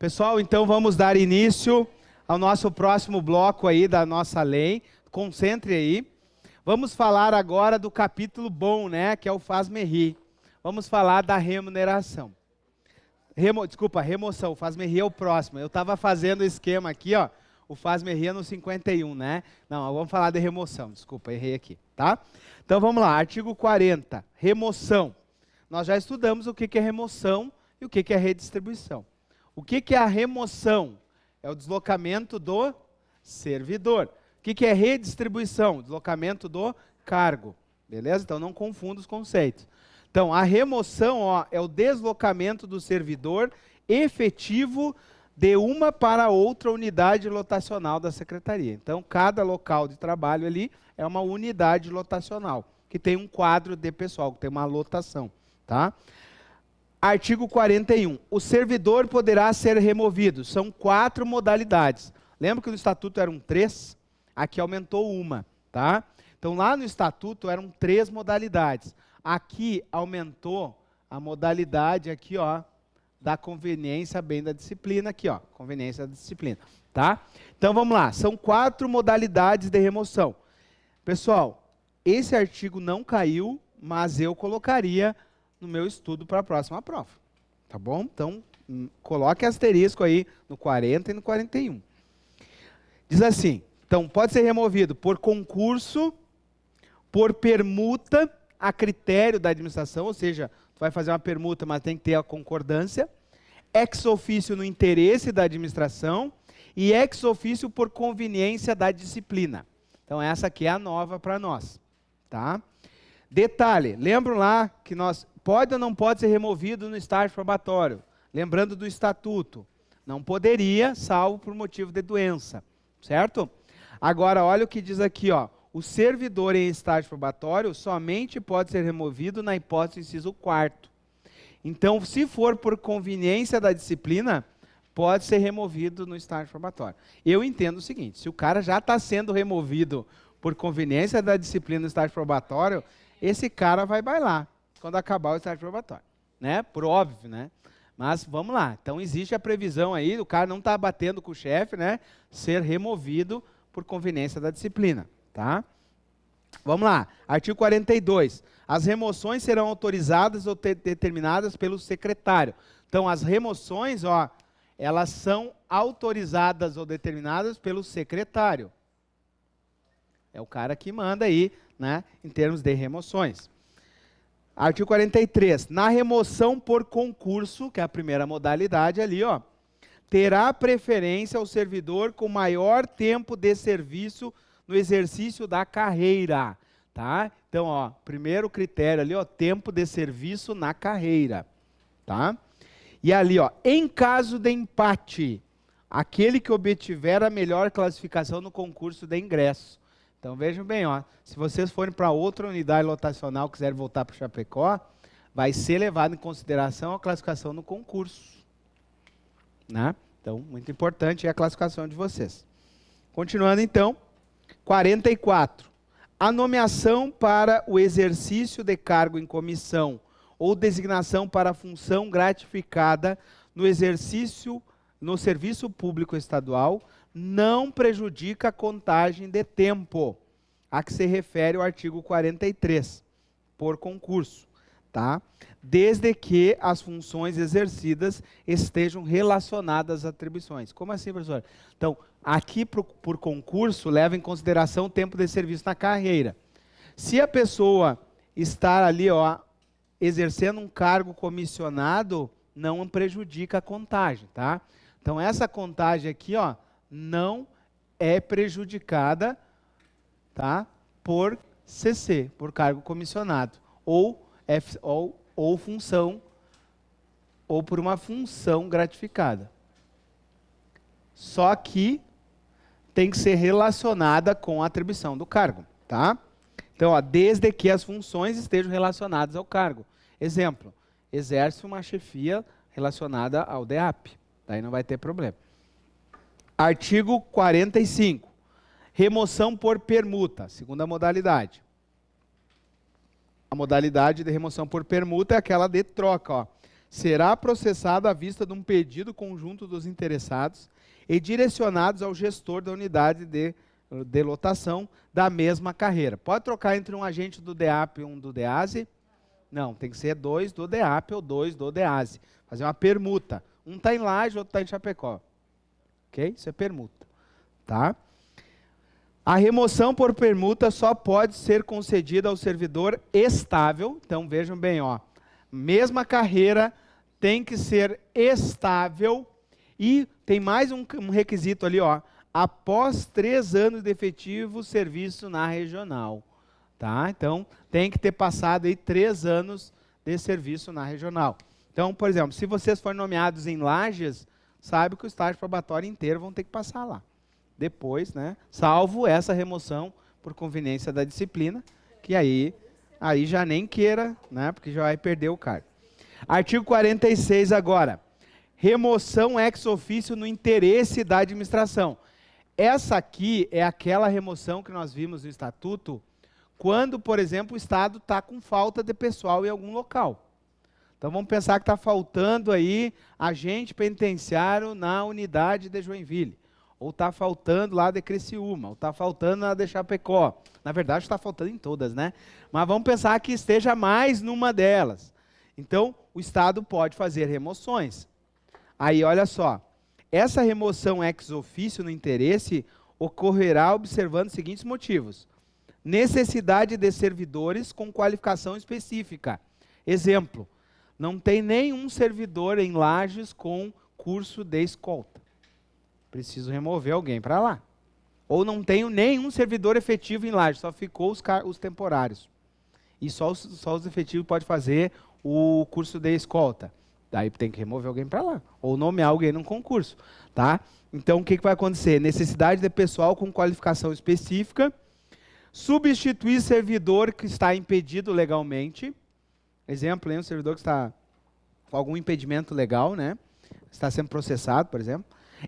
Pessoal, então vamos dar início ao nosso próximo bloco aí da nossa lei. Concentre aí. Vamos falar agora do capítulo bom, né? Que é o faz-me-rir. Vamos falar da remuneração. Remoção. O faz-me-rir é o próximo. Eu estava fazendo o esquema aqui, ó. O faz-me-rir é no 51, né? Não, vamos falar de remoção. Desculpa, errei aqui, tá? Então vamos lá, artigo 40. Remoção. Nós já estudamos o que é remoção e o que é redistribuição. O que é a remoção? É o deslocamento do servidor. O que é redistribuição? Deslocamento do cargo. Beleza? Então não confunda os conceitos. Então a remoção, ó, é o deslocamento do servidor efetivo de uma para outra unidade lotacional da secretaria. Então cada local de trabalho ali é uma unidade lotacional, que tem um quadro de pessoal, que tem uma lotação. Tá? Artigo 41. O servidor poderá ser removido. São 4 modalidades. Lembra que no estatuto eram 3? Aqui aumentou uma. Tá? Então lá no estatuto eram 3 modalidades. Aqui aumentou a modalidade aqui, ó, da conveniência bem da disciplina. Aqui, ó, conveniência da disciplina. Tá? Então vamos lá. São 4 modalidades de remoção. Pessoal, esse artigo não caiu, mas eu colocaria no meu estudo para a próxima prova, tá bom? Então, coloque asterisco aí no 40 e no 41. Diz assim, então, pode ser removido por concurso, por permuta a critério da administração, ou seja, tu vai fazer uma permuta, mas tem que ter a concordância, ex officio no interesse da administração e ex officio por conveniência da disciplina. Então, essa aqui é a nova para nós, tá? Detalhe, lembram lá que nós... Pode ou não pode ser removido no estágio probatório? Lembrando do estatuto. Não poderia, salvo por motivo de doença. Certo? Agora, olha o que diz aqui, ó. O servidor em estágio probatório somente pode ser removido na hipótese do inciso 4º. Então, se for por conveniência da disciplina, pode ser removido no estágio probatório. Eu entendo o seguinte, se o cara já está sendo removido por conveniência da disciplina no estágio probatório, esse cara vai bailar quando acabar o estágio probatório, né? Por óbvio, né? Mas vamos lá. Então existe a previsão aí, o cara não está batendo com o chefe, né? Ser removido por conveniência da disciplina, tá? Vamos lá. Artigo 42. As remoções serão autorizadas ou determinadas pelo secretário. Então as remoções, ó, elas são autorizadas ou determinadas pelo secretário. É o cara que manda aí, né? Em termos de remoções. Artigo 43. Na remoção por concurso, que é a primeira modalidade ali, ó, terá preferência o servidor com maior tempo de serviço no exercício da carreira, tá? Então, ó, primeiro critério ali, ó, tempo de serviço na carreira, tá? E ali, ó, em caso de empate, aquele que obtiver a melhor classificação no concurso de ingresso. Então vejam bem, ó, se vocês forem para outra unidade lotacional, quiserem voltar para o Chapecó, vai ser levado em consideração a classificação no concurso, né? Então, muito importante é a classificação de vocês. Continuando então, 44. A nomeação para o exercício de cargo em comissão ou designação para função gratificada no exercício no serviço público estadual não prejudica a contagem de tempo a que se refere o artigo 43, por concurso, tá? Desde que as funções exercidas estejam relacionadas às atribuições. Como assim, professor? Então, aqui por concurso, leva em consideração o tempo de serviço na carreira. Se a pessoa estar ali, ó, exercendo um cargo comissionado, não prejudica a contagem, tá? Então, essa contagem aqui, ó, não é prejudicada, tá, por CC, por cargo comissionado, ou função, ou por uma função gratificada. Só que tem que ser relacionada com a atribuição do cargo, tá? Então, ó, desde que as funções estejam relacionadas ao cargo. Exemplo, exerce uma chefia relacionada ao DEAP, daí não vai ter problema. Artigo 45. Remoção por permuta, segunda modalidade. A modalidade de remoção por permuta é aquela de troca, ó. será processado à vista de um pedido conjunto dos interessados e direcionados ao gestor da unidade de lotação da mesma carreira. Pode trocar entre um agente do DEAP e um do DEASE? Não, tem que ser 2 do DEAP ou 2 do DEASE. Fazer uma permuta. Um está em Laje, outro está em Chapecó. Ok? Isso é permuta. Tá? A remoção por permuta só pode ser concedida ao servidor estável. Então, vejam bem, ó, mesma carreira tem que ser estável e tem mais um requisito ali, ó, após 3 anos de efetivo serviço na regional. Tá? Então, tem que ter passado aí 3 anos de serviço na regional. Então, por exemplo, se vocês forem nomeados em Lages, sabe que o estágio probatório inteiro vão ter que passar lá. Depois, né, salvo essa remoção por conveniência da disciplina, que aí já nem queira, né, porque já vai perder o cargo. Artigo 46 agora. Remoção ex officio no interesse da administração. Essa aqui é aquela remoção que nós vimos no estatuto, quando, por exemplo, o Estado está com falta de pessoal em algum local. Então vamos pensar que está faltando aí agente penitenciário na unidade de Joinville. Ou está faltando lá de Criciúma, ou está faltando na de Chapecó. Na verdade, está faltando em todas, né? Mas vamos pensar que esteja mais numa delas. Então, o Estado pode fazer remoções. Aí, olha só. Essa remoção ex officio no interesse ocorrerá observando os seguintes motivos. Necessidade de servidores com qualificação específica. Exemplo, não tem nenhum servidor em Lages com curso de escolta. Preciso remover alguém para lá. Ou não tenho nenhum servidor efetivo em Lages, só ficou os temporários. E só os efetivos podem fazer o curso de escolta. Daí tem que remover alguém para lá. Ou nomear alguém num concurso. Tá? Então, o que vai acontecer? Necessidade de pessoal com qualificação específica. Substituir servidor que está impedido legalmente. Exemplo, um servidor que está com algum impedimento legal, né? Está sendo processado, por exemplo.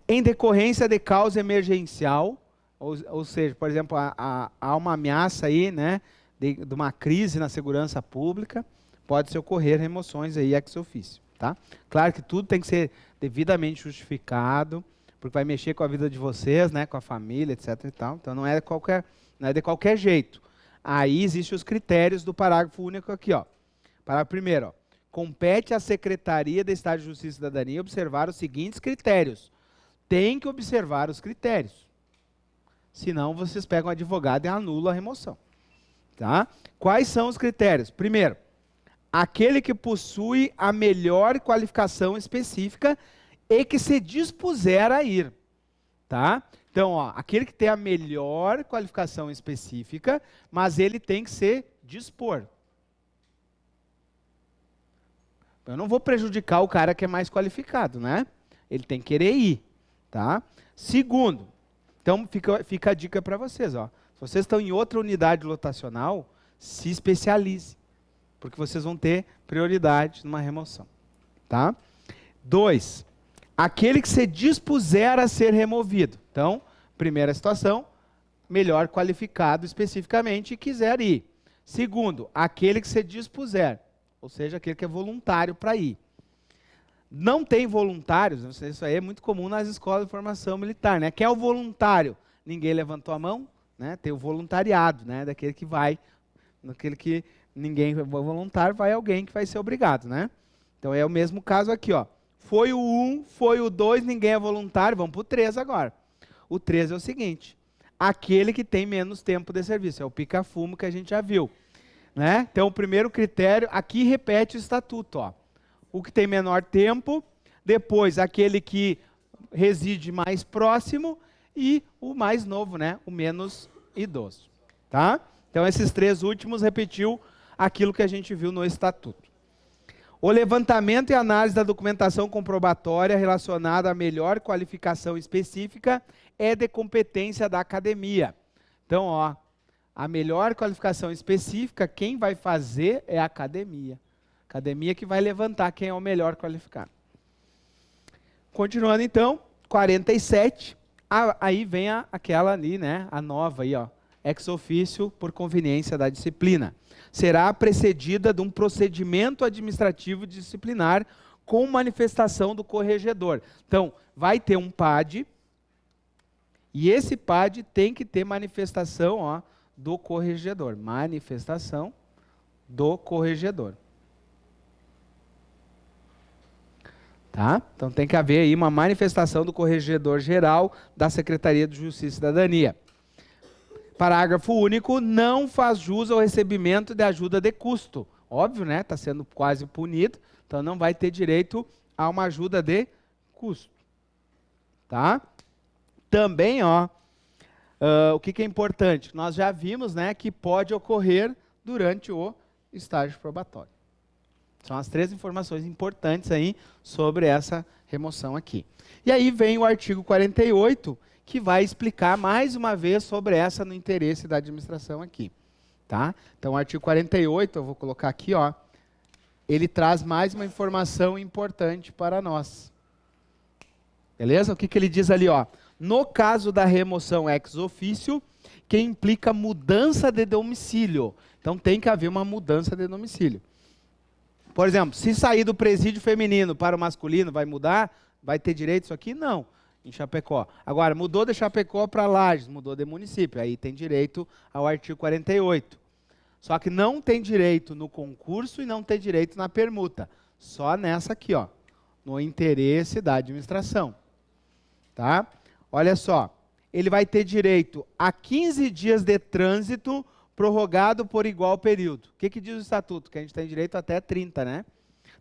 Em decorrência de causa emergencial, ou seja, por exemplo, há uma ameaça aí, né, de uma crise na segurança pública, pode-se ocorrer remoções aí ex officio, tá? Claro que tudo tem que ser devidamente justificado, porque vai mexer com a vida de vocês, né, com a família, etc. e tal. Então não é de qualquer jeito. Aí existem os critérios do parágrafo único aqui, ó. Parágrafo primeiro, ó. Compete à Secretaria de Estado de Justiça e Cidadania observar os seguintes critérios. Tem que observar os critérios. Senão, vocês pegam o advogado e anulam a remoção. Tá? Quais são os critérios? Primeiro, aquele que possui a melhor qualificação específica e que se dispuser a ir. Tá? Então, ó, aquele que tem a melhor qualificação específica, mas ele tem que se dispor. Eu não vou prejudicar o cara que é mais qualificado, né? Ele tem que querer ir. Tá? Segundo, então fica a dica para vocês. Ó. Se vocês estão em outra unidade lotacional, se especialize, porque vocês vão ter prioridade numa remoção. Tá? 2, aquele que se dispuser a ser removido. Então, primeira situação, melhor qualificado especificamente e quiser ir. Segundo, aquele que se dispuser, ou seja, aquele que é voluntário para ir. Não tem voluntários, isso aí é muito comum nas escolas de formação militar, né? Quem é o voluntário? Ninguém levantou a mão, né? Tem o voluntariado, né? Daquele que vai, naquele que ninguém é voluntário, vai alguém que vai ser obrigado, né? Então é o mesmo caso aqui, ó. Foi o 1, foi o 2, ninguém é voluntário, vamos para o 3 agora. O 3 é o seguinte, aquele que tem menos tempo de serviço, é o pica-fumo que a gente já viu, né? Então o primeiro critério, aqui repete o estatuto, ó. O que tem menor tempo, depois aquele que reside mais próximo e o mais novo, né? O menos idoso. Tá? Então esses 3 últimos repetiu aquilo que a gente viu no estatuto. O levantamento e análise da documentação comprobatória relacionada à melhor qualificação específica é de competência da academia. Então, ó, a melhor qualificação específica, quem vai fazer é a academia. Academia que vai levantar quem é o melhor qualificado. Continuando então, 47, aí vem aquela ali, né, a nova aí, ó, ex officio por conveniência da disciplina. Será precedida de um procedimento administrativo disciplinar com manifestação do corregedor. Então, vai ter um PAD, e esse PAD tem que ter manifestação, ó, do corregedor. Manifestação do corregedor. Tá? Então tem que haver aí uma manifestação do corregedor geral da Secretaria de Justiça e Cidadania. Parágrafo único, não faz jus ao recebimento de ajuda de custo. Óbvio, né? Está sendo quase punido, então não vai ter direito a uma ajuda de custo. Tá? Também, ó, o que é importante? Nós já vimos, né, que pode ocorrer durante o estágio probatório. São as 3 informações importantes aí sobre essa remoção aqui. E aí vem o artigo 48, que vai explicar mais uma vez sobre essa no interesse da administração aqui. Tá? Então, o artigo 48, eu vou colocar aqui, ó, ele traz mais uma informação importante para nós. Beleza? O que ele diz ali, ó? No caso da remoção ex officio, que implica mudança de domicílio. Então, tem que haver uma mudança de domicílio. Por exemplo, se sair do presídio feminino para o masculino, vai mudar? Vai ter direito isso aqui? Não, em Chapecó. Agora, mudou de Chapecó para Lages, mudou de município, aí tem direito ao artigo 48. Só que não tem direito no concurso e não tem direito na permuta. Só nessa aqui, ó, no interesse da administração. Tá? Olha só, ele vai ter direito a 15 dias de trânsito prorrogado por igual período. O que diz o estatuto? Que a gente tem direito até 30, né?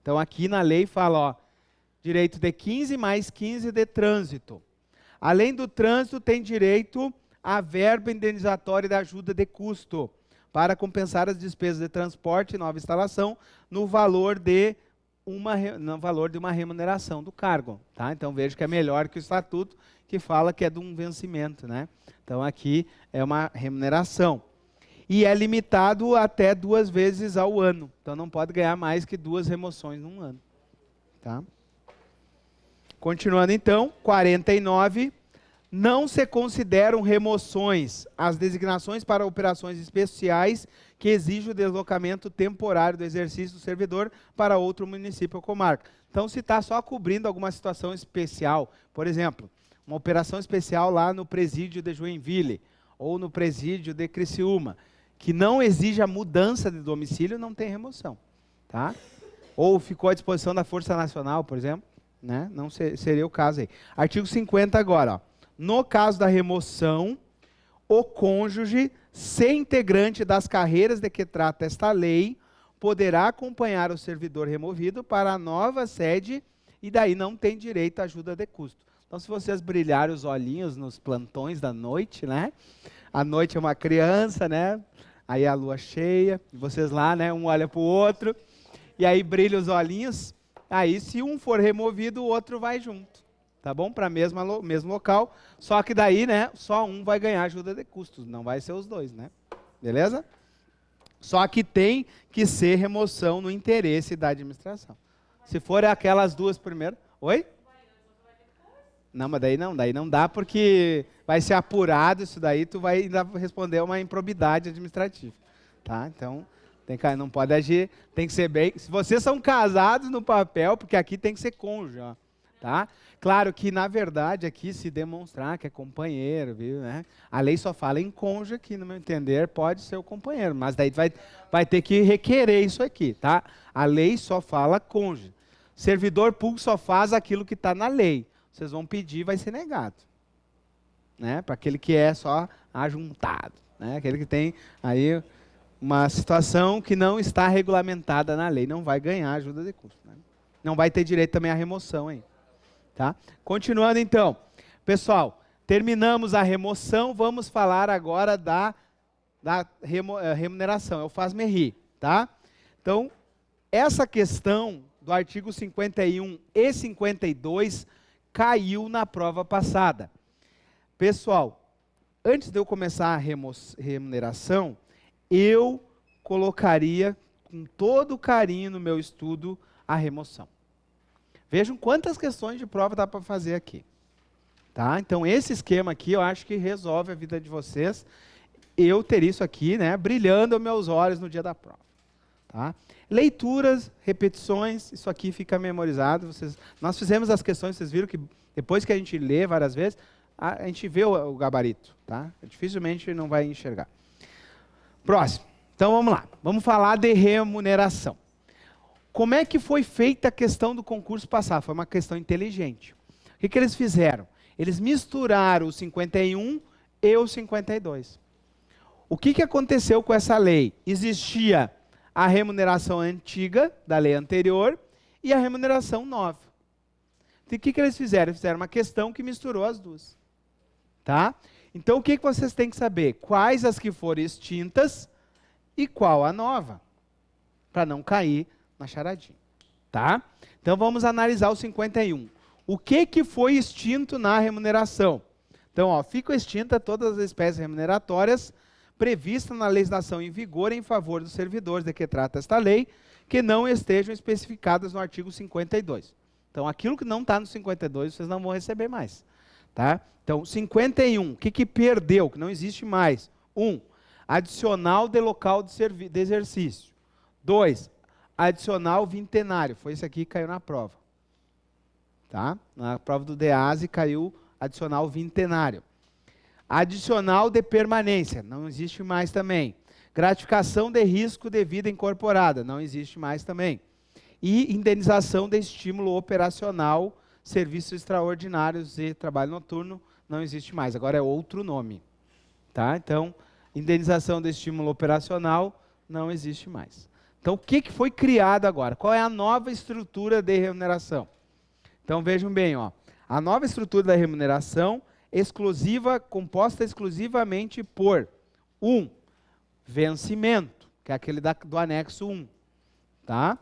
Então aqui na lei fala, ó, direito de 15 mais 15 de trânsito. Além do trânsito, tem direito a verba indenizatória da ajuda de custo para compensar as despesas de transporte e nova instalação no valor de uma remuneração do cargo. Tá? Então veja que é melhor que o estatuto, que fala que é de um vencimento. Né? Então aqui é uma remuneração. E é limitado até 2 vezes ao ano. Então não pode ganhar mais que 2 remoções num ano. Tá? Continuando então, 49. Não se consideram remoções as designações para operações especiais que exigem o deslocamento temporário do exercício do servidor para outro município ou comarca. Então, se está só cobrindo alguma situação especial, por exemplo, uma operação especial lá no presídio de Joinville ou no presídio de Criciúma, que não exige a mudança de domicílio, não tem remoção. Tá? Ou ficou à disposição da Força Nacional, por exemplo, né? Não seria o caso aí. Artigo 50 agora, ó. No caso da remoção, o cônjuge, se integrante das carreiras de que trata esta lei, poderá acompanhar o servidor removido para a nova sede e daí não tem direito à ajuda de custo. Então, se vocês brilharem os olhinhos nos plantões da noite, né? A noite é uma criança, né? Aí a lua cheia, vocês lá, né? Um olha para o outro, e aí brilha os olhinhos. Aí, se um for removido, o outro vai junto. Tá bom? Para o mesmo local. Só que daí, né, só um vai ganhar ajuda de custos. Não vai ser os dois, né? Beleza? Só que tem que ser remoção no interesse da administração. Se for aquelas 2 primeiras... Oi? Não, mas daí não dá porque vai ser apurado isso daí, tu vai ainda responder uma improbidade administrativa. Tá? Então, não pode agir, tem que ser bem... Se vocês são casados no papel, porque aqui tem que ser cônjuge, ó. Tá? Claro que, na verdade, aqui se demonstrar que é companheiro, viu, né? A lei só fala em cônjuge, que, no meu entender, pode ser o companheiro, mas daí vai ter que requerer isso aqui, tá? A lei só fala cônjuge. Servidor público só faz aquilo que está na lei. Vocês vão pedir, vai ser negado. Né? Para aquele que é só ajuntado, né? Aquele que tem aí uma situação que não está regulamentada na lei, não vai ganhar ajuda de custo. Né? Não vai ter direito também à remoção aí. Tá? Continuando então, pessoal, terminamos a remoção, vamos falar agora da remuneração, é o faz-me-rir, tá? Então, essa questão do artigo 51 e 52 caiu na prova passada. Pessoal, antes de eu começar a remuneração, eu colocaria com todo carinho no meu estudo a remoção. Vejam quantas questões de prova dá para fazer aqui. Tá? Então, esse esquema aqui, eu acho que resolve a vida de vocês. Eu ter isso aqui, né, brilhando aos meus olhos no dia da prova. Tá? Leituras, repetições, isso aqui fica memorizado. Nós fizemos as questões, vocês viram que depois que a gente lê várias vezes, a gente vê o gabarito. Tá? Dificilmente não vai enxergar. Próximo. Então vamos lá. Vamos falar de remuneração. Como é que foi feita a questão do concurso passado? Foi uma questão inteligente. O que eles fizeram? Eles misturaram o 51 e o 52. O que aconteceu com essa lei? Existia a remuneração antiga, da lei anterior, e a remuneração nova. Então, o que eles fizeram? Eles fizeram uma questão que misturou as duas. Tá? Então, o que vocês têm que saber? Quais as que foram extintas e qual a nova, para não cair na charadinha. Tá? Então, vamos analisar o 51. O que foi extinto na remuneração? Então, ó, ficam extintas todas as espécies remuneratórias previstas na legislação em vigor em favor dos servidores de que trata esta lei, que não estejam especificadas no artigo 52. Então, aquilo que não está no 52, vocês não vão receber mais. Tá? Então, 51, o que perdeu, que não existe mais? 1, adicional de local de exercício. 2, adicional vintenário. Foi esse aqui que caiu na prova. Tá? Na prova do DEASE caiu adicional vintenário. Adicional de permanência, não existe mais também. Gratificação de risco de vida incorporada, não existe mais também. E indenização de estímulo operacional, serviços extraordinários e trabalho noturno, não existe mais. Agora é outro nome. Tá? Então, indenização de estímulo operacional, não existe mais. Então, o que foi criado agora? Qual é a nova estrutura de remuneração? Então, vejam bem, ó, a nova estrutura da remuneração composta exclusivamente por 1, vencimento, que é aquele do anexo 1. Tá?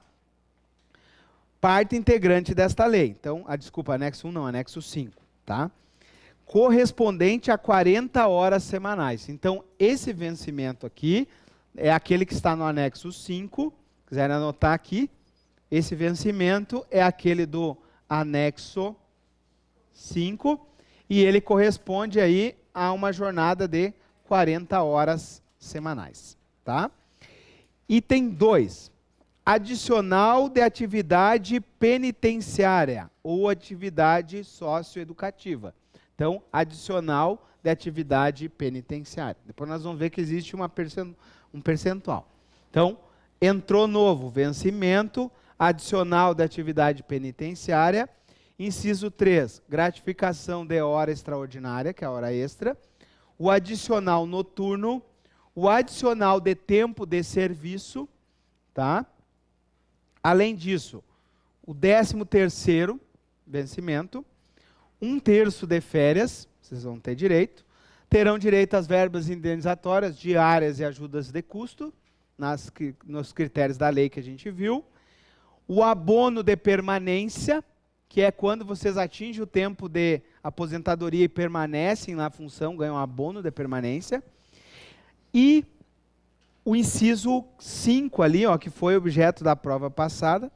Parte integrante desta lei. Então, desculpa, anexo 1 não, anexo 5. Tá? Correspondente a 40 horas semanais. Então, esse vencimento aqui é aquele que está no anexo 5. Quiserem anotar aqui, esse vencimento é aquele do anexo 5. E ele corresponde aí a uma jornada de 40 horas semanais. Tá? Item 2. Adicional de atividade penitenciária ou atividade socioeducativa. Então, adicional de atividade penitenciária. Depois nós vamos ver que existe um percentual. Então, entrou novo vencimento, adicional de atividade penitenciária. Inciso 3, gratificação de hora extraordinária, que é a hora extra. O adicional noturno. O adicional de tempo de serviço. Tá? Além disso, o 13º vencimento. 1/3 de férias, vocês vão ter direito. Terão direito às verbas indenizatórias, diárias e ajudas de custo, nos critérios da lei que a gente viu. O abono de permanência, que é quando vocês atingem o tempo de aposentadoria e permanecem na função, ganham abono de permanência. E o inciso 5 ali, ó, que foi objeto da prova passada,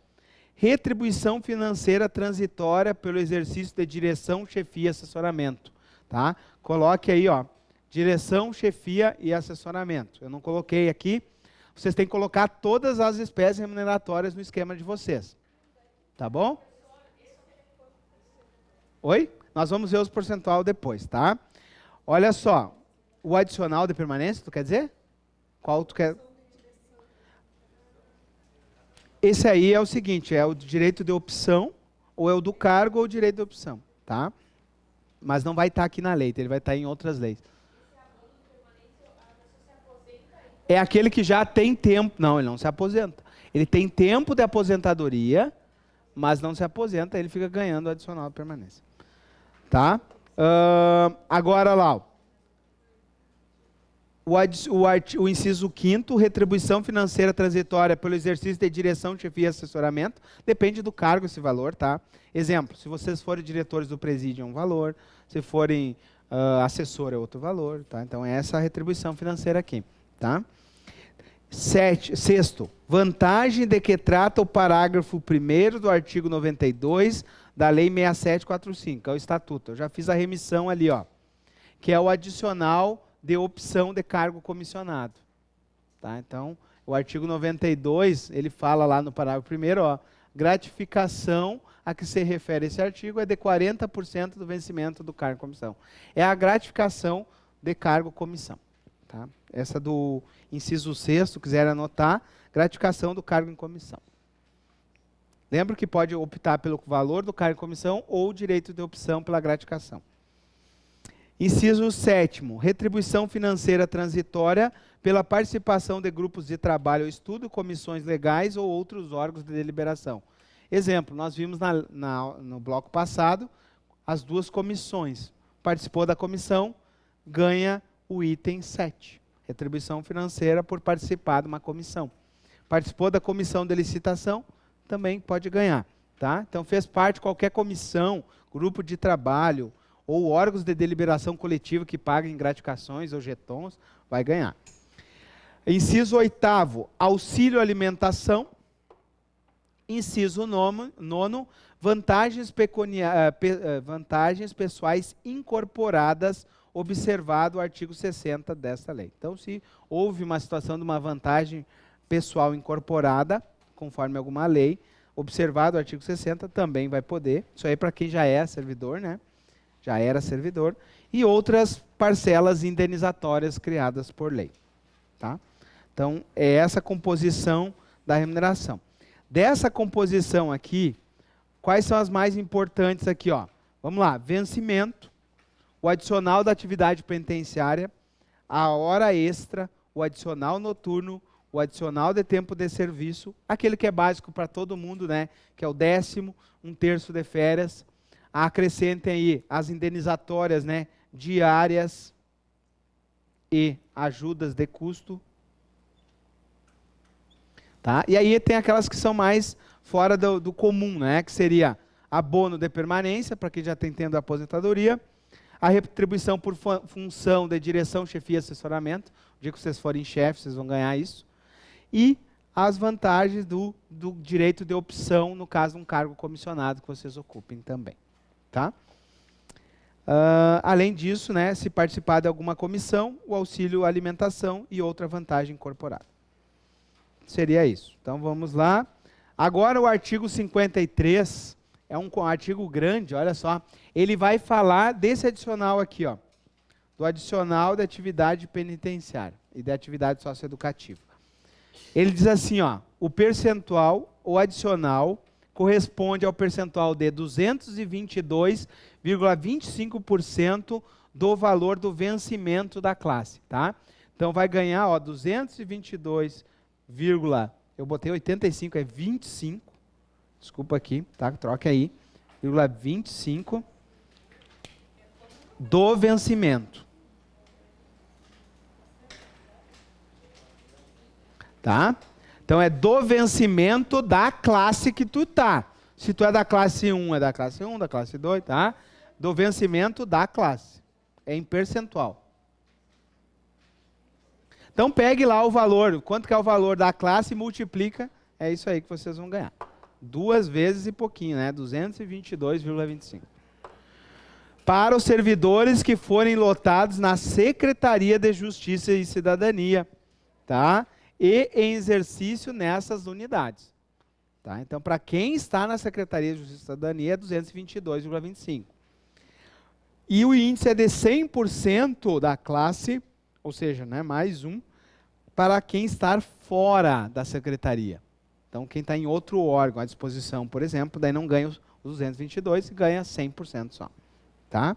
retribuição financeira transitória pelo exercício de direção, chefia e assessoramento. Tá? Coloque aí, ó, direção, chefia e assessoramento. Eu não coloquei aqui. Vocês têm que colocar todas as espécies remuneratórias no esquema de vocês. Tá bom? Oi? Nós vamos ver os percentual depois, tá? Olha só, o adicional de permanência, tu quer dizer? Qual tu quer? Esse aí é o seguinte, é o direito de opção, ou é o do cargo ou o direito de opção, tá? Mas não vai estar aqui na lei, ele vai estar em outras leis. É aquele que já tem tempo, não, ele não se aposenta. Ele tem tempo de aposentadoria, mas não se aposenta, ele fica ganhando o adicional de permanência. Tá? Agora lá, o inciso 5º, retribuição financeira transitória pelo exercício de direção, chefia e assessoramento, depende do cargo esse valor, tá? Exemplo, se vocês forem diretores do presídio é um valor, se forem assessor é outro valor, tá? Então é essa a retribuição financeira aqui, tá? Sexto, vantagem de que trata o parágrafo 1º do artigo 92 da Lei 6745, é o Estatuto. Eu já fiz a remissão ali, ó, que é o adicional de opção de cargo comissionado. Tá? Então, O artigo 92, ele fala lá no parágrafo 1º, ó, gratificação a que se refere esse artigo é de 40% do vencimento do cargo comissão. É a gratificação de cargo comissão. Tá? Essa do inciso 6º, quiser anotar, gratificação do cargo em comissão. Lembra que pode optar pelo valor do cargo em comissão ou direito de opção pela gratificação. Inciso 7º, retribuição financeira transitória pela participação de grupos de trabalho ou estudo, comissões legais ou outros órgãos de deliberação. Exemplo, nós vimos no bloco passado as duas comissões. Participou da comissão, ganha o item 7, retribuição financeira por participar de uma comissão. Participou da comissão de licitação, também pode ganhar. Tá? Então fez parte de qualquer comissão, grupo de trabalho, ou órgãos de deliberação coletiva que paguem gratificações ou jetons, vai ganhar. Inciso 8º, auxílio alimentação. Inciso 9º, vantagens pessoais incorporadas, observado o artigo 60 desta lei. Então, se houve uma situação de uma vantagem pessoal incorporada, conforme alguma lei, observado o artigo 60, também vai poder. Isso aí para quem já é servidor, né? Já era servidor, e outras parcelas indenizatórias criadas por lei. Tá? Então, é essa composição da remuneração. Dessa composição aqui, quais são as mais importantes aqui? Ó? Vamos lá, vencimento, o adicional da atividade penitenciária, a hora extra, o adicional noturno, o adicional de tempo de serviço, aquele que é básico para todo mundo, né? Que é o 10º, 1/3 de férias. Acrescentem aí as indenizatórias, né, diárias e ajudas de custo. Tá? E aí tem aquelas que são mais fora do comum, né, que seria abono de permanência, para quem já está tendo a aposentadoria, a retribuição por função de direção, chefia e assessoramento. O dia que vocês forem chefes, vocês vão ganhar isso. E as vantagens do direito de opção, no caso, um cargo comissionado que vocês ocupem também. Tá? Além disso, né, se participar de alguma comissão, o auxílio alimentação e outra vantagem incorporada. Seria isso. Então vamos lá. Agora o artigo 53 é um artigo grande, olha só. Ele vai falar desse adicional aqui, ó, do adicional de atividade penitenciária e de atividade socioeducativa. Ele diz assim, ó, o percentual ou adicional corresponde ao percentual de 222,25% do valor do vencimento da classe, tá? Então vai ganhar, ó, 222, eu botei 85, é 25. Desculpa aqui, tá? Troca aí. 25 do vencimento. Tá? Então é do vencimento da classe que tu tá. Se tu é da classe 1, é da classe 1, da classe 2, tá? Do vencimento da classe. É em percentual. Então pegue lá o valor, quanto que é o valor da classe e multiplica, é isso aí que vocês vão ganhar. 2 vezes e pouquinho, né? 222,25. Para os servidores que forem lotados na Secretaria de Justiça e Cidadania, tá? E em exercício nessas unidades. Tá? Então, para quem está na Secretaria de Justiça e Cidadania, é 222,25. E o índice é de 100% da classe, ou seja, né, mais um, para quem está fora da Secretaria. Então, quem está em outro órgão à disposição, por exemplo, daí não ganha os 222 e ganha 100% só. Tá?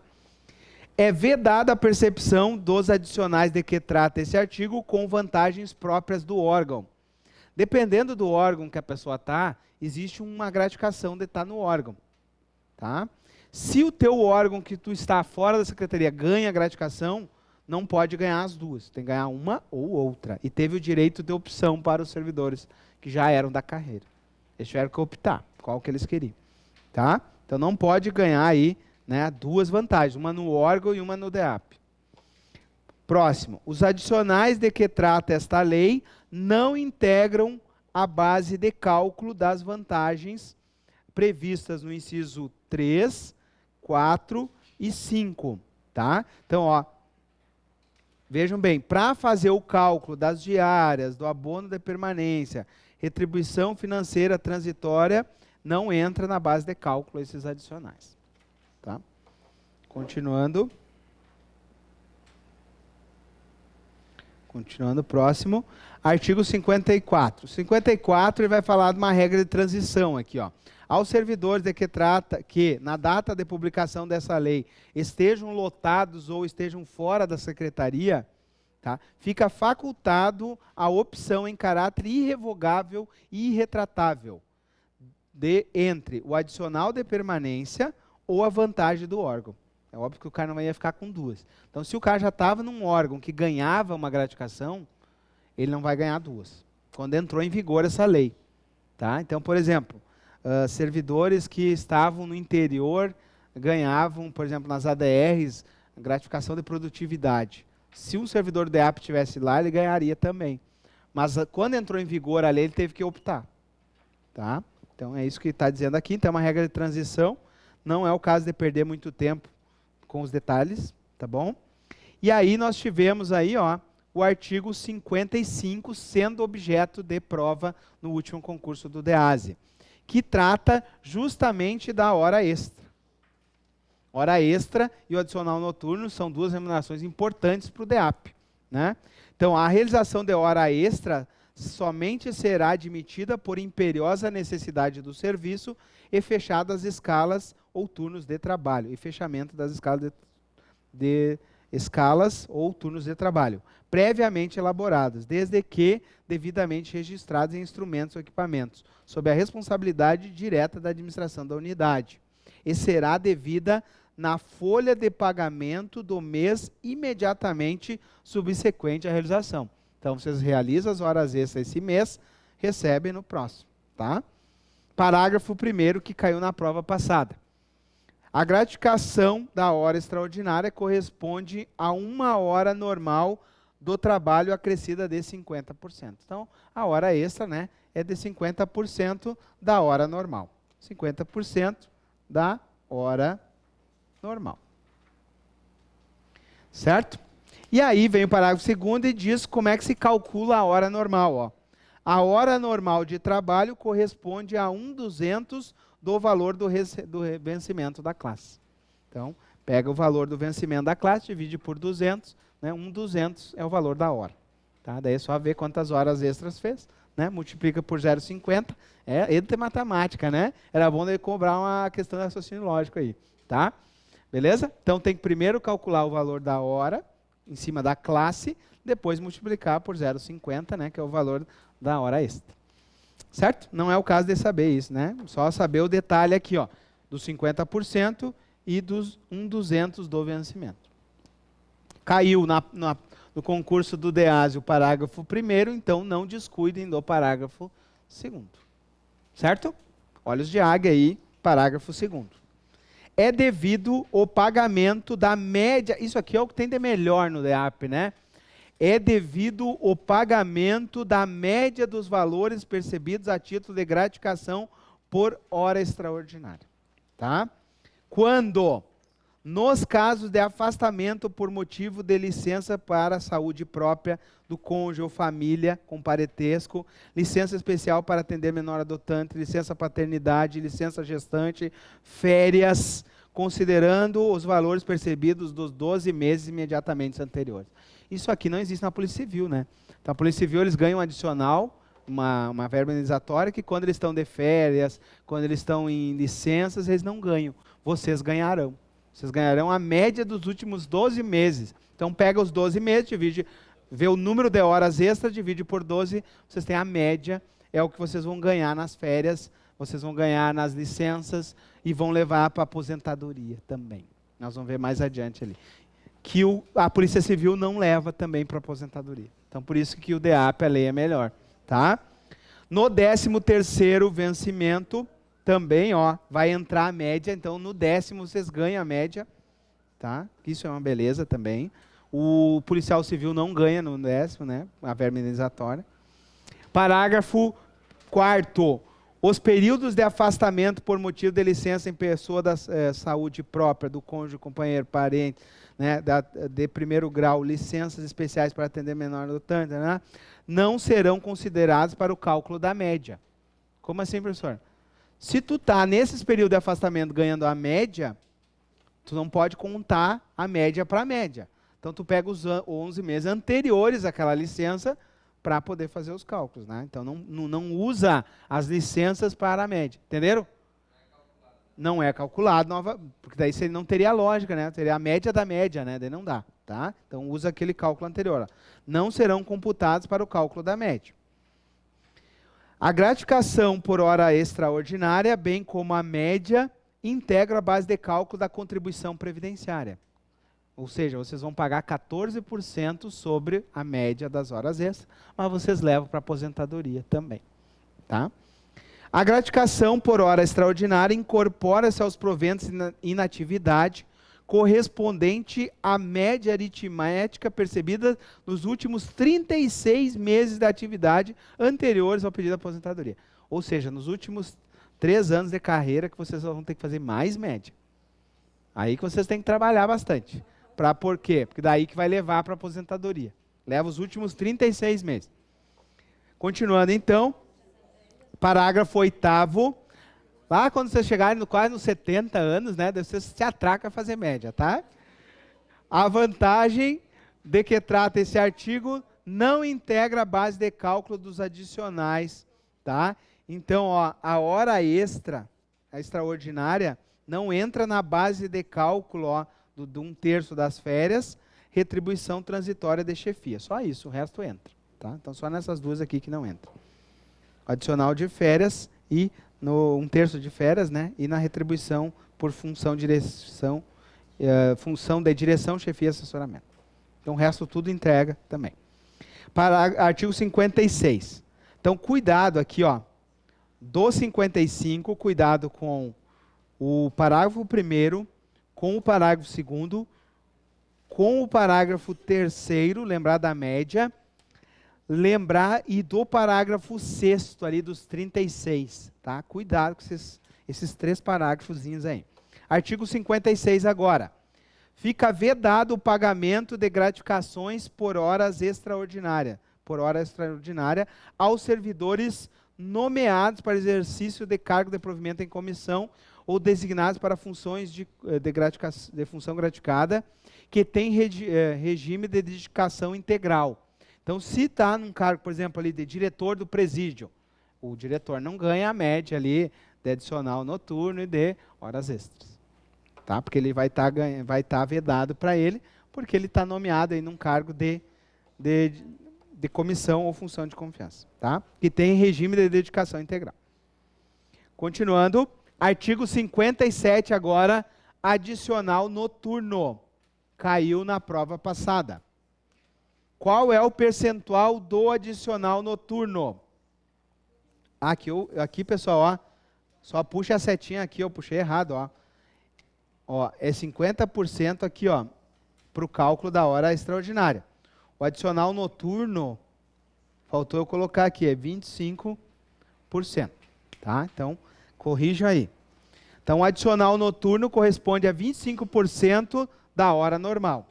É vedada a percepção dos adicionais de que trata esse artigo com vantagens próprias do órgão. Dependendo do órgão que a pessoa está, existe uma gratificação de estar no órgão. Tá? Se o teu órgão que tu está fora da secretaria ganha gratificação, não pode ganhar as duas. Tem que ganhar uma ou outra. E teve o direito de opção para os servidores que já eram da carreira. Eles tiveram que optar qual que eles queriam. Tá? Então não pode ganhar aí, né, duas vantagens, uma no órgão e uma no DEAP. Próximo, os adicionais de que trata esta lei não integram a base de cálculo das vantagens previstas no inciso 3, 4 e 5. Tá? Então, ó, Vejam bem, para fazer o cálculo das diárias, do abono de permanência, retribuição financeira transitória, não entra na base de cálculo esses adicionais. Tá? Continuando. Continuando, próximo. Artigo 54. 54 ele vai falar de uma regra de transição aqui, ó. Aos servidores de que trata que, na data de publicação dessa lei, estejam lotados ou estejam fora da secretaria, tá, fica facultado a opção em caráter irrevogável e irretratável entre o adicional de permanência ou a vantagem do órgão. É óbvio que o cara não ia ficar com duas. Então, se o cara já estava num órgão que ganhava uma gratificação, ele não vai ganhar duas. Quando entrou em vigor essa lei. Tá? Então, por exemplo, servidores que estavam no interior ganhavam, por exemplo, nas ADRs, gratificação de produtividade. Se um servidor do DEAP estivesse lá, ele ganharia também. Mas quando entrou em vigor a lei, ele teve que optar. Tá? Então, é isso que está dizendo aqui. Então, é uma regra de transição. Não é o caso de perder muito tempo com os detalhes, tá bom? E aí nós tivemos aí, ó, o artigo 55 sendo objeto de prova no último concurso do DEASE, que trata justamente da hora extra. Hora extra e o adicional noturno são duas remunerações importantes para o DEAP, né? Então, a realização de hora extra somente será admitida por imperiosa necessidade do serviço e fechadas escalas ou turnos de trabalho, e fechamento das escalas de escalas ou turnos de trabalho, previamente elaboradas, desde que devidamente registrados em instrumentos ou equipamentos, sob a responsabilidade direta da administração da unidade, e será devida na folha de pagamento do mês imediatamente subsequente à realização. Então, vocês realizam as horas extras esse mês, recebem no próximo. Tá? Parágrafo 1º que caiu na prova passada. A gratificação da hora extraordinária corresponde a uma hora normal do trabalho acrescida de 50%. Então, a hora extra, né, é de 50% da hora normal. 50% da hora normal. Certo? E aí vem o parágrafo 2º e diz como é que se calcula a hora normal. Ó. A hora normal de trabalho corresponde a 1/200 do valor do vencimento da classe. Então, pega o valor do vencimento da classe, divide por 200, né? 1/200 é o valor da hora. Tá? Daí é só ver quantas horas extras fez, né? Multiplica por 0,50, entre matemática, né? Era bom ele cobrar uma questão de raciocínio lógico aí, tá? Beleza? Então, tem que primeiro calcular o valor da hora, em cima da classe, depois multiplicar por 0,50, né? Que é o valor da hora extra. Certo? Não é o caso de saber isso, né? Só saber o detalhe aqui, ó, dos 50% e dos 1/200 do vencimento. Caiu no concurso do DEASE o parágrafo 1º, então não descuidem do parágrafo 2º. Certo? Olhos de águia aí, parágrafo 2º. É devido o pagamento da média, isso aqui é o que tem de melhor no DEAP, né? É devido o pagamento da média dos valores percebidos a título de gratificação por hora extraordinária. Tá? Quando, nos casos de afastamento por motivo de licença para a saúde própria do cônjuge ou família com parentesco, licença especial para atender menor adotante, licença paternidade, licença gestante, férias, considerando os valores percebidos dos 12 meses imediatamente anteriores. Isso aqui não existe na Polícia Civil, né? Então, a Polícia Civil, eles ganham um adicional, uma verba indenizatória, que quando eles estão de férias, quando eles estão em licenças, eles não ganham. Vocês ganharão. Vocês ganharão a média dos últimos 12 meses. Então, pega os 12 meses, vê o número de horas extras, divide por 12, vocês têm a média, é o que vocês vão ganhar nas férias, vocês vão ganhar nas licenças e vão levar para a aposentadoria também. Nós vamos ver mais adiante ali. Que a Polícia Civil não leva também para a aposentadoria. Então, por isso que o DEAP, a lei é melhor. Tá? No 13º vencimento, também ó, vai entrar a média. Então, no 10º vocês ganham a média. Tá? Isso é uma beleza também. O policial civil não ganha no 10º, né? A verba indenizatória. Parágrafo 4º. Os períodos de afastamento por motivo de licença em pessoa da saúde própria, do cônjuge, companheiro, parente, né, de primeiro grau, licenças especiais para atender menor adotante, né, não serão considerados para o cálculo da média. Como assim, professor? Se tu está nesses períodos de afastamento ganhando a média, tu não pode contar a média para a média. Então, tu pega os 11 meses anteriores àquela licença para poder fazer os cálculos, né? Então, não usa as licenças para a média. Entenderam? Não é calculado, porque daí você não teria lógica, né? Teria a média da média, né? Daí não dá, tá? Então, usa aquele cálculo anterior. Ó. Não serão computados para o cálculo da média. A gratificação por hora extraordinária, bem como a média, integra a base de cálculo da contribuição previdenciária. Ou seja, vocês vão pagar 14% sobre a média das horas extras, mas vocês levam para a aposentadoria também. Tá? A gratificação por hora extraordinária incorpora-se aos proventos de inatividade correspondente à média aritmética percebida nos últimos 36 meses de atividade anteriores ao pedido de aposentadoria. Ou seja, nos últimos 3 anos de carreira que vocês vão ter que fazer mais média. Aí que vocês têm que trabalhar bastante. Por quê? Porque daí que vai levar para a aposentadoria. Leva os últimos 36 meses. Continuando então, parágrafo 8º. Lá quando vocês chegarem quase nos 70 anos, né, vocês se atracam a fazer média, tá? A vantagem de que trata esse artigo não integra a base de cálculo dos adicionais, tá? Então, ó, a hora extra, a extraordinária, não entra na base de cálculo, ó, de 1/3 das férias, retribuição transitória de chefia. Só isso, o resto entra. Tá? Então, só nessas duas aqui que não entra. Adicional de férias e no 1/3 de férias, né? E na retribuição por função de direção, chefia e assessoramento. Então, o resto tudo entrega também. Para artigo 56. Então, cuidado aqui, ó. Do 55, cuidado com o parágrafo 1º, com o parágrafo 2º, com o parágrafo 3º, lembrar da média, lembrar e do parágrafo 6º ali dos 36, tá? Cuidado com esses 3 parágrafozinhos aí. Artigo 56 agora. Fica vedado o pagamento de gratificações por hora extraordinária aos servidores nomeados para exercício de cargo de provimento em comissão ou designados para funções de função gratificada, que tem regime de dedicação integral. Então, se está num cargo, por exemplo, ali de diretor do presídio, o diretor não ganha a média ali de adicional noturno e de horas extras. Tá? Porque ele vai estar vedado para ele, porque ele está nomeado aí num cargo de comissão ou função de confiança. Tá? Que tem regime de dedicação integral. Continuando. Artigo 57 agora, adicional noturno. Caiu na prova passada. Qual é o percentual do adicional noturno? Aqui pessoal, ó, só puxa a setinha aqui, eu puxei errado, ó. Ó, é 50% aqui, ó, para o cálculo da hora extraordinária. O adicional noturno, faltou eu colocar aqui, é 25%. Tá? Então, corrijam aí. Então, o adicional noturno corresponde a 25% da hora normal.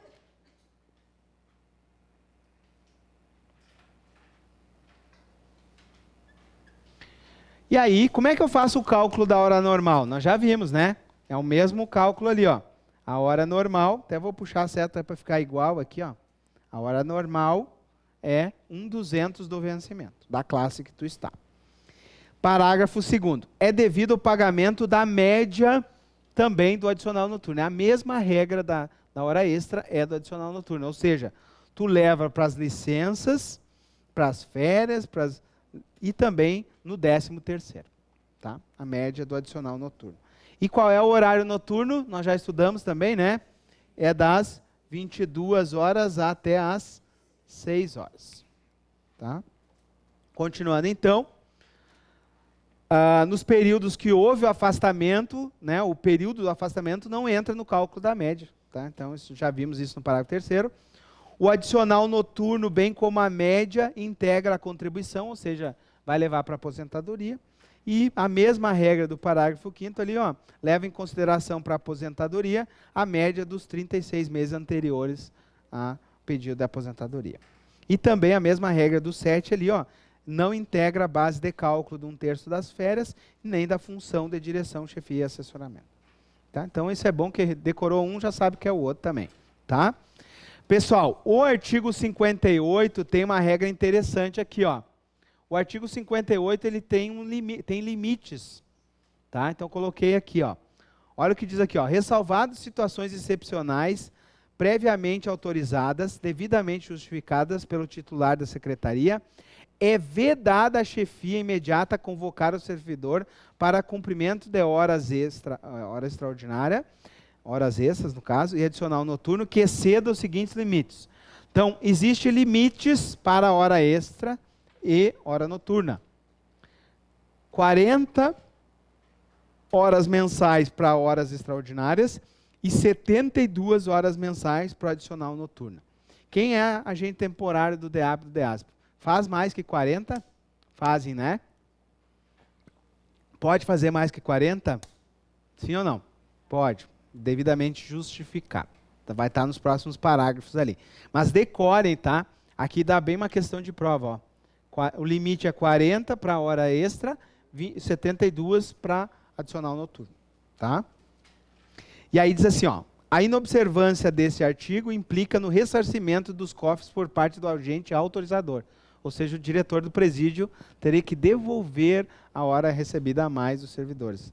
E aí, como é que eu faço o cálculo da hora normal? Nós já vimos, né? É o mesmo cálculo ali, ó. A hora normal, até vou puxar a seta para ficar igual aqui, ó. A hora normal é 1/200 do vencimento, da classe que tu está. Parágrafo 2º. É devido ao pagamento da média também do adicional noturno. É a mesma regra da hora extra, é do adicional noturno. Ou seja, tu leva para as licenças, para as férias, e também no 13º. Tá? A média do adicional noturno. E qual é o horário noturno? Nós já estudamos também, né? É das 22 horas até as 6 horas. Tá? Continuando então. Nos períodos que houve o afastamento, né, o período do afastamento não entra no cálculo da média. Tá? Então, já vimos isso no parágrafo 3º. O adicional noturno, bem como a média, integra a contribuição, ou seja, vai levar para a aposentadoria. E a mesma regra do parágrafo 5º ali, ó, leva em consideração para a aposentadoria a média dos 36 meses anteriores a pedido de aposentadoria. E também a mesma regra do 7 ali, ó, não integra a base de cálculo de 1/3 das férias, nem da função de direção, chefia e assessoramento. Tá? Então, isso é bom que decorou um, já sabe que é o outro também. Tá? Pessoal, o artigo 58 tem uma regra interessante aqui, ó. O artigo 58 ele tem limites. Tá? Então, coloquei aqui, ó. Olha o que diz aqui, ó. Ressalvadas situações excepcionais previamente autorizadas, devidamente justificadas pelo titular da secretaria, é vedada a chefia imediata convocar o servidor para cumprimento de hora extraordinária, horas extras no caso, e adicional noturno, que exceda os seguintes limites. Então, existem limites para a hora extra e hora noturna. 40 horas mensais para horas extraordinárias e 72 horas mensais para o adicional noturno. Quem é agente temporário do DEAP e do DEASP? Faz mais que 40? Fazem, né? Pode fazer mais que 40? Sim ou não? Pode. Devidamente justificado. Vai estar nos próximos parágrafos ali. Mas decorem, tá? Aqui dá bem uma questão de prova, ó. O limite é 40 para hora extra, 72 para adicional noturno, tá? E aí diz assim, ó, a inobservância desse artigo implica no ressarcimento dos cofres por parte do agente autorizador. Ou seja, o diretor do presídio teria que devolver a hora recebida a mais dos servidores.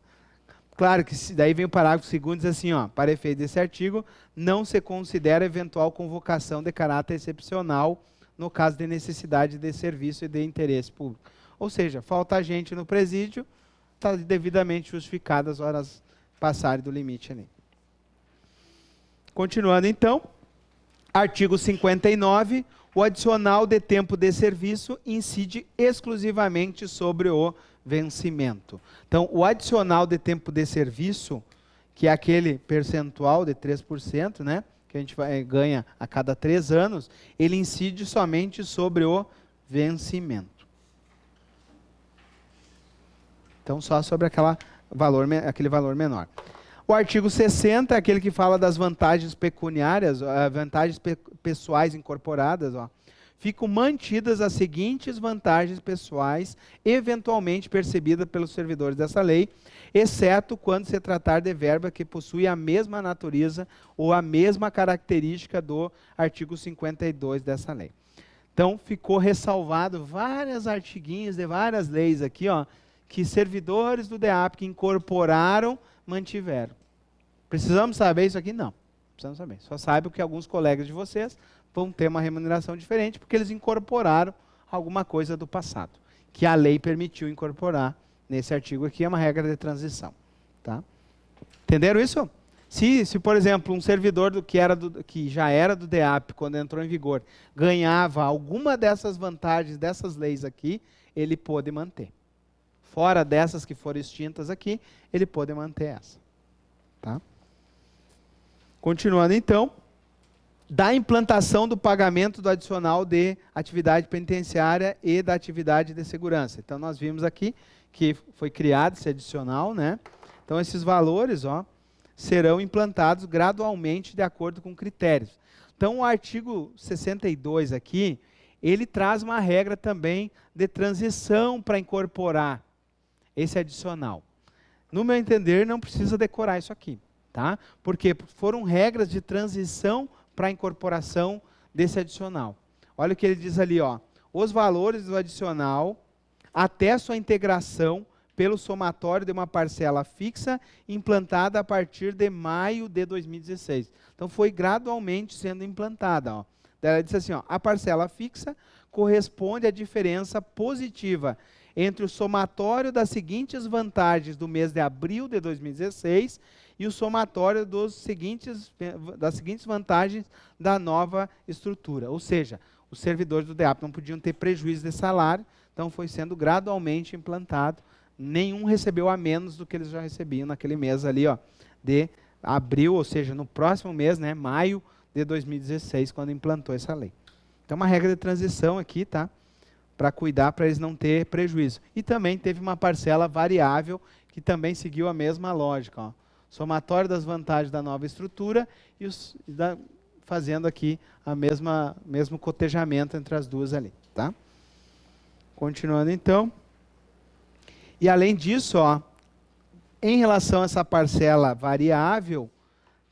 Claro que daí vem o parágrafo 2º, diz assim, ó, para efeito desse artigo, não se considera eventual convocação de caráter excepcional no caso de necessidade de serviço e de interesse público. Ou seja, falta gente no presídio, está devidamente justificado as horas passarem do limite ali. Continuando então, artigo 59, o adicional de tempo de serviço incide exclusivamente sobre o vencimento. Então, o adicional de tempo de serviço, que é aquele percentual de 3%, né, que a gente ganha a cada 3 anos, ele incide somente sobre o vencimento. Então, só sobre aquele valor menor. O artigo 60 é aquele que fala das vantagens pecuniárias, vantagens pessoais incorporadas. Ó. Ficam mantidas as seguintes vantagens pessoais, eventualmente percebidas pelos servidores dessa lei, exceto quando se tratar de verba que possui a mesma natureza ou a mesma característica do artigo 52 dessa lei. Então, ficou ressalvado vários artiguinhos de várias leis aqui, ó, que servidores do DEAP que incorporaram, mantiveram. Precisamos saber isso aqui? Não. Precisamos saber. Só saibam que alguns colegas de vocês vão ter uma remuneração diferente porque eles incorporaram alguma coisa do passado, que a lei permitiu incorporar nesse artigo aqui, é uma regra de transição. Tá? Entenderam isso? Se, por exemplo, um servidor que já era do DEAP, quando entrou em vigor, ganhava alguma dessas vantagens dessas leis aqui, ele pôde manter. Fora dessas que foram extintas aqui, ele pode manter essa. Tá? Continuando então, da implantação do pagamento do adicional de atividade penitenciária e da atividade de segurança. Então nós vimos aqui que foi criado esse adicional, né? Então esses valores, ó, serão implantados gradualmente de acordo com critérios. Então o artigo 62 aqui, ele traz uma regra também de transição para incorporar esse adicional. No meu entender, não precisa decorar isso aqui, tá? Porque foram regras de transição para a incorporação desse adicional. Olha o que ele diz ali, ó. Os valores do adicional até sua integração pelo somatório de uma parcela fixa implantada a partir de maio de 2016. Então foi gradualmente sendo implantada, ó. Ela disse assim, ó, a parcela fixa corresponde à diferença positiva entre o somatório das seguintes vantagens do mês de abril de 2016 e o somatório das seguintes vantagens da nova estrutura. Ou seja, os servidores do DEAP não podiam ter prejuízo de salário, então foi sendo gradualmente implantado. Nenhum recebeu a menos do que eles já recebiam naquele mês ali, ó, de abril, ou seja, no próximo mês, né, maio de 2016, quando implantou essa lei. Então, uma regra de transição aqui, tá? para cuidar, para eles não ter prejuízo. E também teve uma parcela variável, que também seguiu a mesma lógica. Ó. Somatório das vantagens da nova estrutura e fazendo aqui a mesmo cotejamento entre as duas ali. Tá? Continuando então. E além disso, ó, em relação a essa parcela variável,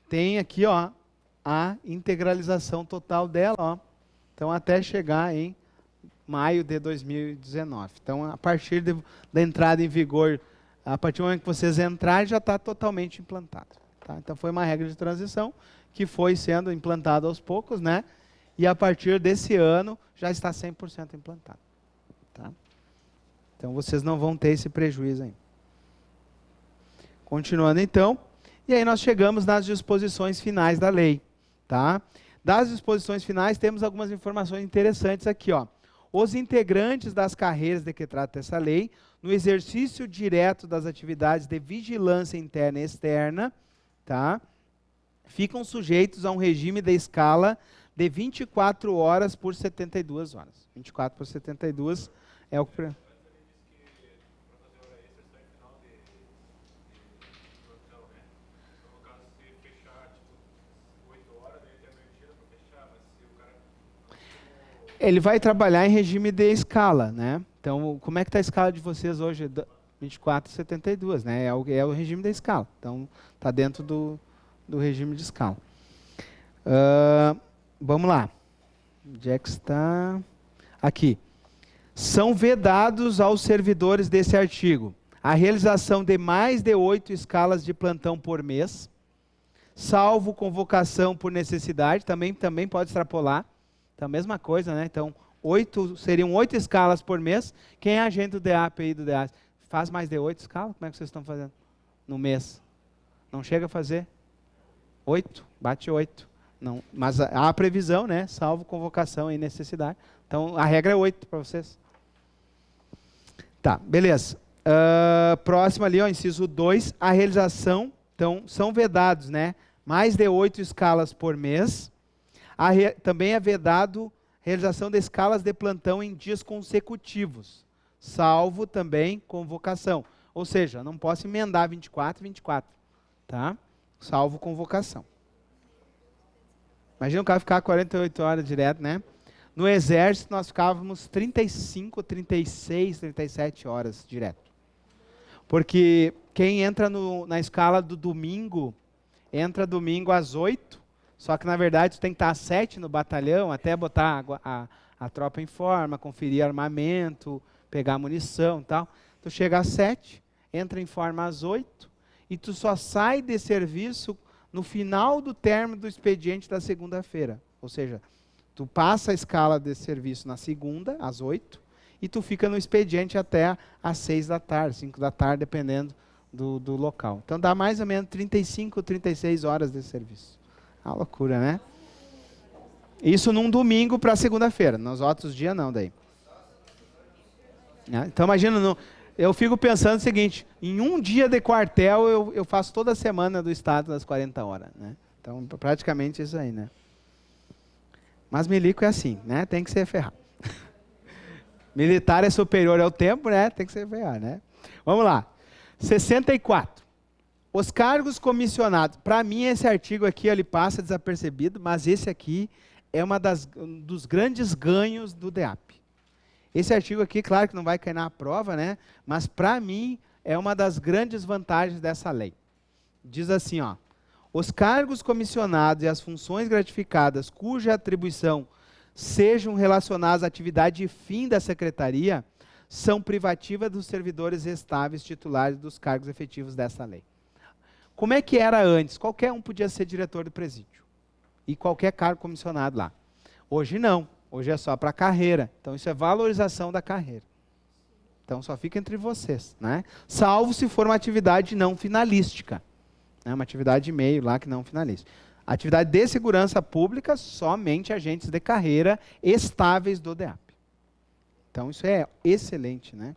tem aqui ó, a integralização total dela. Ó. Então, até chegar em maio de 2019. Então, a partir da entrada em vigor, a partir do momento que vocês entrarem, já está totalmente implantado. Tá? Então, foi uma regra de transição que foi sendo implantada aos poucos, né? E a partir desse ano, já está 100% implantado. Tá? Então, vocês não vão ter esse prejuízo ainda. Continuando, então. E aí, nós chegamos nas disposições finais da lei. Tá? Das disposições finais, temos algumas informações interessantes aqui. Ó. Os integrantes das carreiras de que trata essa lei, no exercício direto das atividades de vigilância interna e externa, tá? Ficam sujeitos a um regime de escala de 24 horas por 72 horas. 24 por 72 é o que... Ele vai trabalhar em regime de escala, né? Então, como é que está a escala de vocês hoje? 24/72, né? É o regime da escala. Então, está dentro do regime de escala. Vamos lá. Onde é que está? Aqui. São vedados aos servidores desse artigo a realização de mais de 8 escalas de plantão por mês, salvo convocação por necessidade, também pode extrapolar. Então, a mesma coisa, né? Então, seriam 8 escalas por mês. Quem é agente do DEAP aí do DEAS? Faz mais de 8 escalas? Como é que vocês estão fazendo no mês? Não chega a fazer? 8? Bate 8. Não, mas há a previsão, né? Salvo convocação e necessidade. Então, a regra é 8 para vocês. Tá, beleza. Próximo ali, ó, inciso 2, a realização. Então, são vedados, né? Mais de 8 escalas por mês. Também é vedado realização de escalas de plantão em dias consecutivos, salvo também convocação. Ou seja, não posso emendar 24, tá? Salvo convocação. Imagina o cara ficar 48 horas direto, né? No exército, nós ficávamos 35, 36, 37 horas direto. Porque quem entra na escala do domingo, entra domingo às 8, só que, na verdade, tu tem que estar às 7 no batalhão, até botar a tropa em forma, conferir armamento, pegar munição e tal. Tu chega às 7, entra em forma às 8, e tu só sai de serviço no final do término do expediente da segunda-feira. Ou seja, tu passa a escala de serviço na segunda, às 8, e tu fica no expediente até às 6 da tarde, 5 da tarde, dependendo do local. Então, dá mais ou menos 35, 36 horas de serviço. Ah, loucura, né? Isso num domingo para segunda-feira. Nos outros dias não, daí. Então, imagina, eu fico pensando o seguinte, em um dia de quartel, eu faço toda a semana do estado das 40 horas, né? Então, praticamente isso aí, né? Mas milico é assim, né? Tem que ser ferrado. Militar é superior ao tempo, né? Tem que ser ferrado, né? Vamos lá. 64. Os cargos comissionados, para mim esse artigo aqui ele passa desapercebido, mas esse aqui é um dos grandes ganhos do DEAP. Esse artigo aqui, claro que não vai cair na prova, né? Mas para mim é uma das grandes vantagens dessa lei. Diz assim, ó, os cargos comissionados e as funções gratificadas cuja atribuição sejam relacionadas à atividade fim da secretaria são privativas dos servidores estáveis titulares dos cargos efetivos dessa lei. Como é que era antes? Qualquer um podia ser diretor do presídio. E qualquer cargo comissionado lá. Hoje não. Hoje é só para carreira. Então isso é valorização da carreira. Então só fica entre vocês, né? Salvo se for uma atividade não finalística. Né? Uma atividade de meio lá que não finalística. Atividade de segurança pública, somente agentes de carreira estáveis do DEAP. Então isso é excelente, né?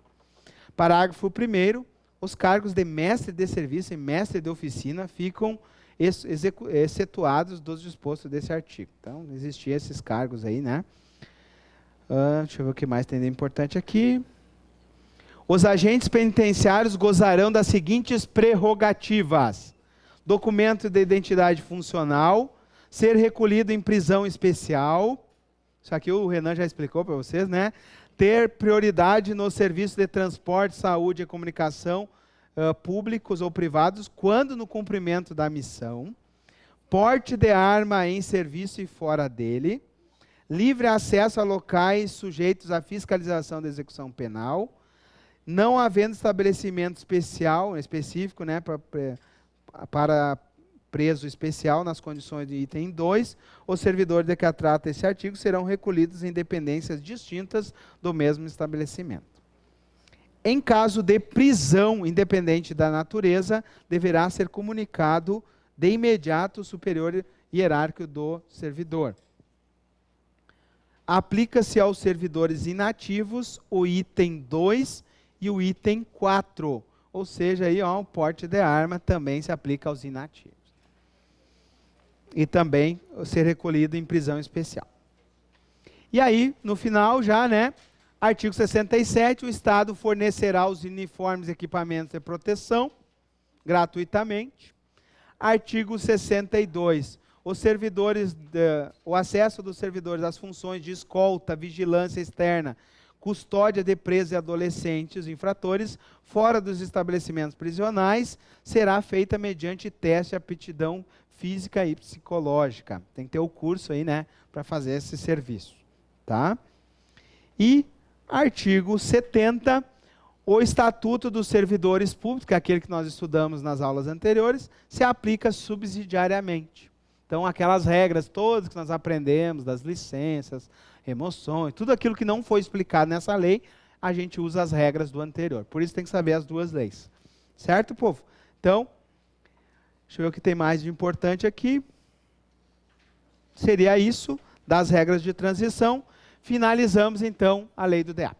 Parágrafo 1º. Os cargos de mestre de serviço e mestre de oficina ficam excetuados dos dispostos desse artigo. Então, existiam esses cargos aí, né? Deixa eu ver o que mais tem de importante aqui. Os agentes penitenciários gozarão das seguintes prerrogativas: documento de identidade funcional, ser recolhido em prisão especial, isso aqui o Renan já explicou para vocês, né? Ter prioridade no serviço de transporte, saúde e comunicação públicos ou privados, quando no cumprimento da missão, porte de arma em serviço e fora dele, livre acesso a locais sujeitos à fiscalização da execução penal, não havendo estabelecimento específico, né, para preso especial nas condições de item 2, os servidores de que trata esse artigo serão recolhidos em dependências distintas do mesmo estabelecimento. Em caso de prisão, independente da natureza, deverá ser comunicado de imediato o superior hierárquico do servidor. Aplica-se aos servidores inativos o item 2 e o item 4, ou seja, aí, ó, o porte de arma também se aplica aos inativos. E também ser recolhido em prisão especial. E aí, no final já, né, artigo 67, o Estado fornecerá os uniformes e equipamentos de proteção gratuitamente. Artigo 62, o acesso dos servidores às funções de escolta, vigilância externa, custódia de presos e adolescentes infratores fora dos estabelecimentos prisionais será feita mediante teste de aptidão física e psicológica. Tem que ter o curso aí, né, para fazer esse serviço, tá? E artigo 70, o Estatuto dos Servidores Públicos, que é aquele que nós estudamos nas aulas anteriores, se aplica subsidiariamente. Então, aquelas regras todas que nós aprendemos, das licenças, remoções, tudo aquilo que não foi explicado nessa lei, a gente usa as regras do anterior. Por isso tem que saber as duas leis. Certo, povo? Então, deixa eu ver o que tem mais de importante aqui. Seria isso, das regras de transição. Finalizamos, então, a lei do DEA.